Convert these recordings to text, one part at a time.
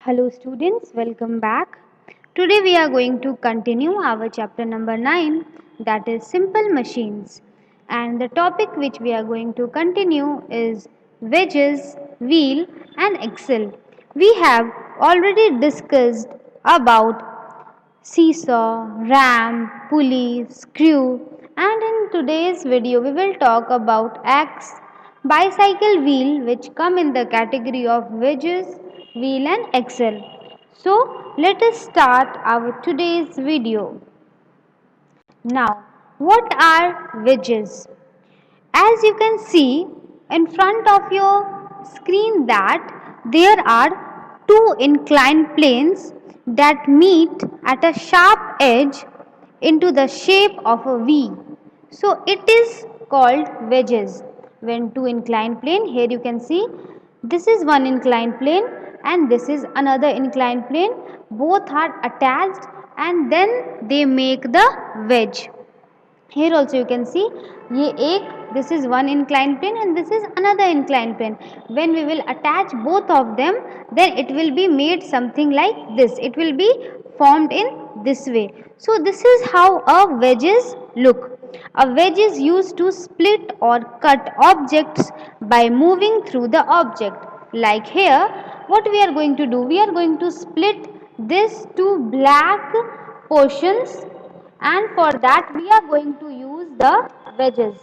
Hello students, welcome back. Today we are going to continue our chapter number 9, that is simple machines, and the topic which we are going to continue is wedges, wheel and axle. We have already discussed about seesaw, ram, pulley, screw, and in today's video we will talk about axe, bicycle wheel, which come in the category of wedges, wheel and axle. So let us start our today's video. Now, what are wedges? As you can see in front of your screen that there are two inclined planes that meet at a sharp edge into the shape of a V. So it is called wedges. When two inclined plane, here you can see this is one inclined plane and this is another inclined plane, both are attached and then they make the wedge. Here also you can see ये एक, this is one inclined plane and this is another inclined plane. When we will attach both of them, then it will be made something like this. It will be formed in this way. So this is how a wedges look. A wedge is used to split or cut objects by moving through the object. Like here, what we are going to do? We are going to split this to black portions, and for that we are going to use the wedges.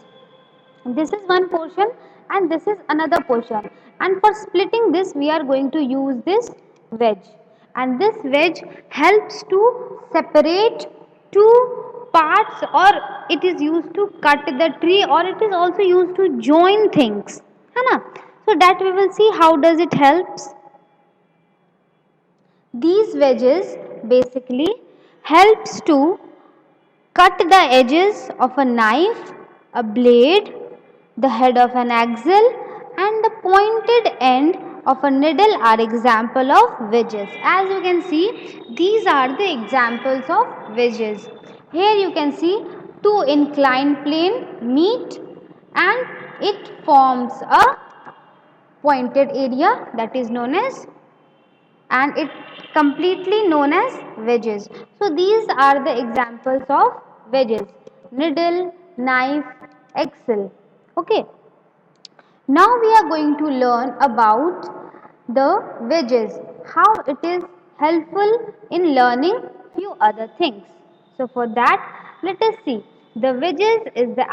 This is one portion and this is another portion, and for splitting this we are going to use this wedge, and this wedge helps to separate two parts, or it is used to cut the tree, or it is also used to join things, है ना? So that we will see how does it helps. These wedges basically helps to cut the edges of a knife, a blade, the head of an axle and the pointed end of a needle are example of wedges. As you can see, these are the examples of wedges. Here you can see two inclined plane meet and it forms a pointed area, that is known as, and it completely known as wedges. So these are the examples of wedges: needle, knife, axle. Okay. Now we are going to learn about the wedges, how it is helpful in learning few other things. So for that, let us see. The wedges is the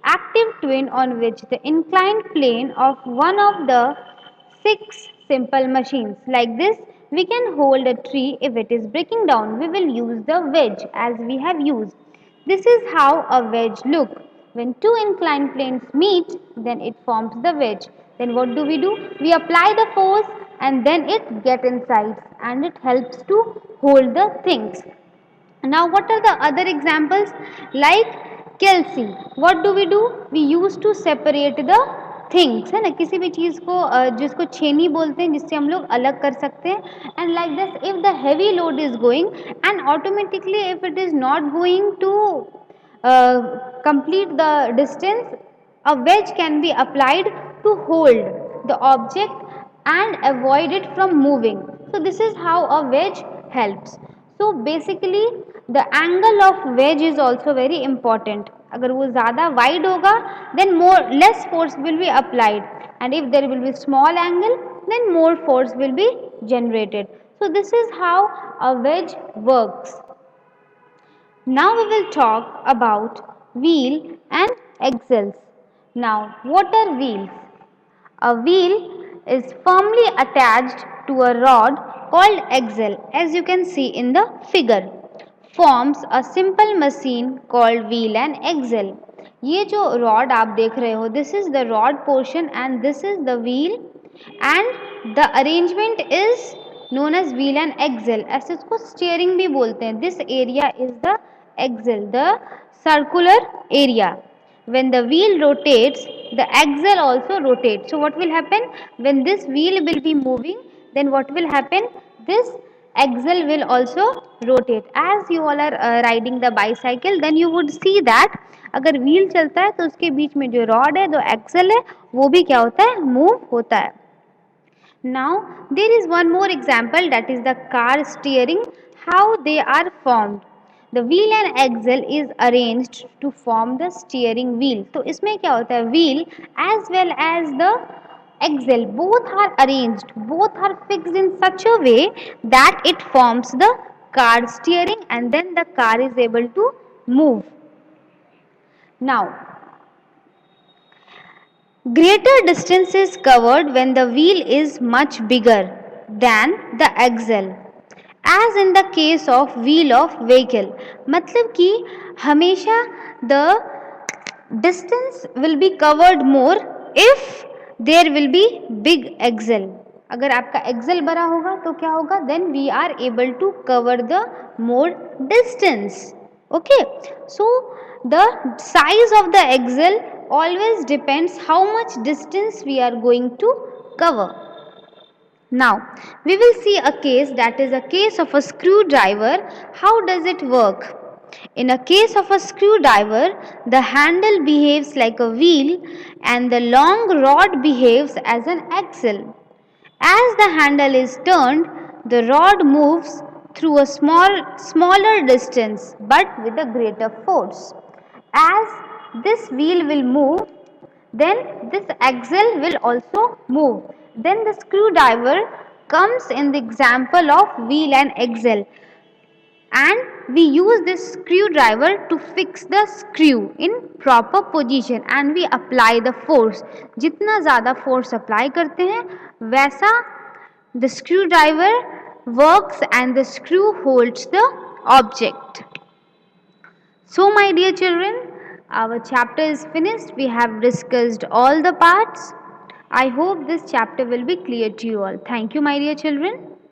active twin on which the inclined plane of one of the 6 simple machines. Like this, we can hold a tree. If it is breaking down, we will use the wedge as we have used. This is how a wedge look. When two inclined planes meet, then it forms the wedge. Then what do? We apply the force and then it get inside and it helps to hold the things. Now what are the other examples? Like Kelsey, what do? We used to separate the things, है ना, किसी भी चीज़ को जिसको छेनी बोलते हैं, जिससे हम लोग अलग कर सकते हैं. And like this, if the heavy load is going and automatically if it is not going to complete the distance, a wedge can be applied to hold the object and avoid it from moving. So this is how a wedge helps. So basically the angle of wedge is also very important. अगर वो ज़्यादा wide होगा, then less force will be applied, and if there will be small angle, then more force will be generated. So this is how a wedge works. Now we will talk about wheel and axles. Now, what are wheels? A wheel is firmly attached to a rod called axle, as you can see in the figure. Forms a simple machine called wheel and axle. ये जो rod आप देख रहे हो, this is the rod portion and this is the wheel, and the arrangement is known as wheel and axle. ऐसे इसको steering भी बोलते हैं. This area is the axle, the circular area. When the wheel rotates, the axle also rotates. So what will happen? When this wheel will be moving, then what will happen? This axle will also rotate. As you all are riding the bicycle, then you would see that अगर wheel चलता है तो उसके बीच में जो rod है, जो axle है, वो भी क्या होता है? मूव होता है. Now there is one more example, that is the car steering, how they are formed. The wheel and axle is arranged to form the steering wheel. तो इसमें क्या होता है, wheel as well as the axle both are arranged, both are fixed in such a way that it forms the car steering and then the car is able to move. Now greater distance is covered when the wheel is much bigger than the axle, as in the case of wheel of vehicle. मतलब कि हमेशा the distance will be covered more if there will be big axle. अगर आपका Excel बड़ा होगा तो क्या होगा, then we are able to cover the more distance. Okay, so the size of the axle always depends how much distance we are going to cover. Now we will see a case, that is a case of a screwdriver. How does it work? In a case of a screwdriver, the handle behaves like a wheel and the long rod behaves as an axle. As the handle is turned, the rod moves through a smaller distance but with a greater force. As this wheel will move, then this axle will also move. Then the screwdriver comes in the example of wheel and axle, and we use this screwdriver to fix the screw in proper position and we apply the force. जितना ज़्यादा force apply करते हैं वैसा the screwdriver works and the screw holds the object. So my dear children, our chapter is finished. We have discussed all the parts. I hope this chapter will be clear to you all. Thank you my dear children.